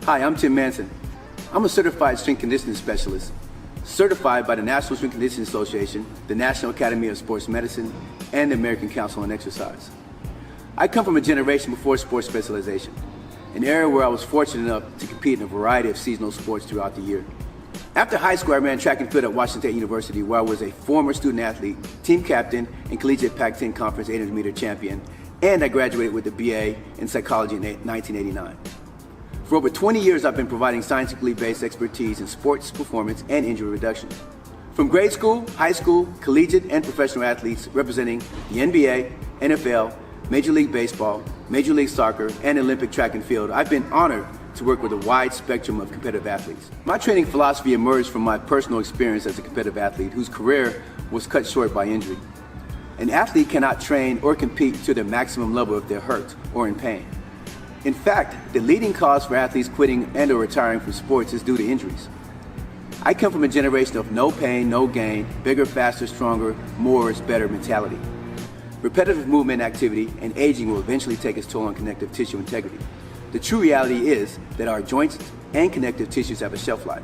Hi, I'm Tim Manson. I'm a certified strength conditioning specialist, certified by the National Strength Conditioning Association, the National Academy of Sports Medicine, and the American Council on Exercise. I come from a generation before sports specialization, an era where I was fortunate enough to compete in a variety of seasonal sports throughout the year. After high school, I ran track and field at Washington State University, where I was a former student athlete, team captain, and collegiate Pac-10 Conference 800-meter champion, and I graduated with a BA in psychology in 1989. For over 20 years, I've been providing scientifically based expertise in sports performance and injury reduction. From grade school, high school, collegiate, and professional athletes representing the NBA, NFL, Major League Baseball, Major League Soccer, and Olympic track and field, I've been honored to work with a wide spectrum of competitive athletes. My training philosophy emerged from my personal experience as a competitive athlete whose career was cut short by injury. An athlete cannot train or compete to their maximum level if they're hurt or in pain. In fact, the leading cause for athletes quitting and or retiring from sports is due to injuries. I come from a generation of no pain, no gain, bigger, faster, stronger, more is better mentality. Repetitive movement activity and aging will eventually take its toll on connective tissue integrity. The true reality is that our joints and connective tissues have a shelf life.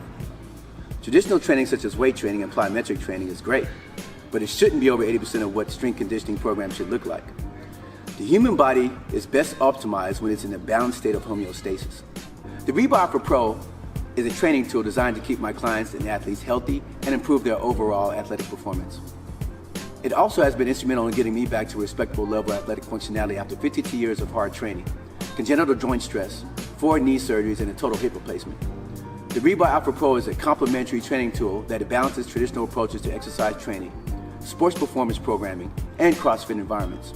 Traditional training such as weight training and plyometric training is great, but it shouldn't be over 80% of what strength conditioning programs should look like. The human body is best optimized when it's in a balanced state of homeostasis. The R3BAR for Pro is a training tool designed to keep my clients and athletes healthy and improve their overall athletic performance. It also has been instrumental in getting me back to a respectable level of athletic functionality after 52 years of hard training, congenital joint stress, 4 knee surgeries, and a total hip replacement. The R3BAR Alpha Pro is a complementary training tool that balances traditional approaches to exercise training, sports performance programming, and CrossFit environments.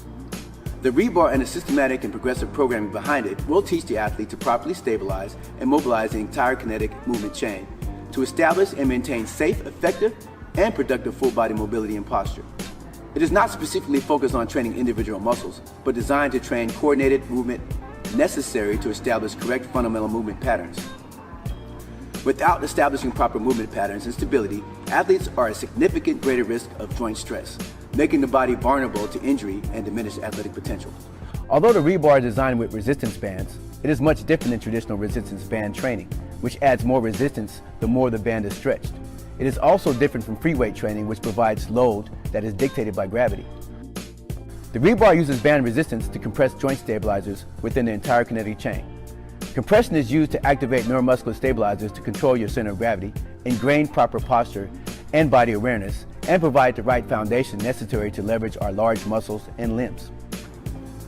The R3BAR and the systematic and progressive programming behind it will teach the athlete to properly stabilize and mobilize the entire kinetic movement chain to establish and maintain safe, effective, and productive full body mobility and posture. It is not specifically focused on training individual muscles, but designed to train coordinated movement necessary to establish correct fundamental movement patterns. Without establishing proper movement patterns and stability, athletes are at significant greater risk of joint stress, making the body vulnerable to injury and diminished athletic potential. Although the R3BAR is designed with resistance bands, it is much different than traditional resistance band training, which adds more resistance the more the band is stretched. It is also different from free weight training, which provides load that is dictated by gravity. The R3BAR uses band resistance to compress joint stabilizers within the entire kinetic chain. Compression is used to activate neuromuscular stabilizers to control your center of gravity, ingrain proper posture and body awareness, and provide the right foundation necessary to leverage our large muscles and limbs.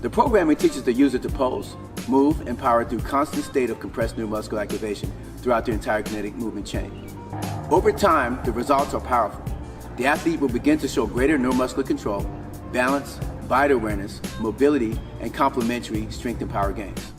The programming teaches the user to pose, move, and power through constant state of compressed neuromuscular activation throughout the entire kinetic movement chain. Over time, the results are powerful. The athlete will begin to show greater neuromuscular control, balance, body awareness, mobility, and complementary strength and power gains.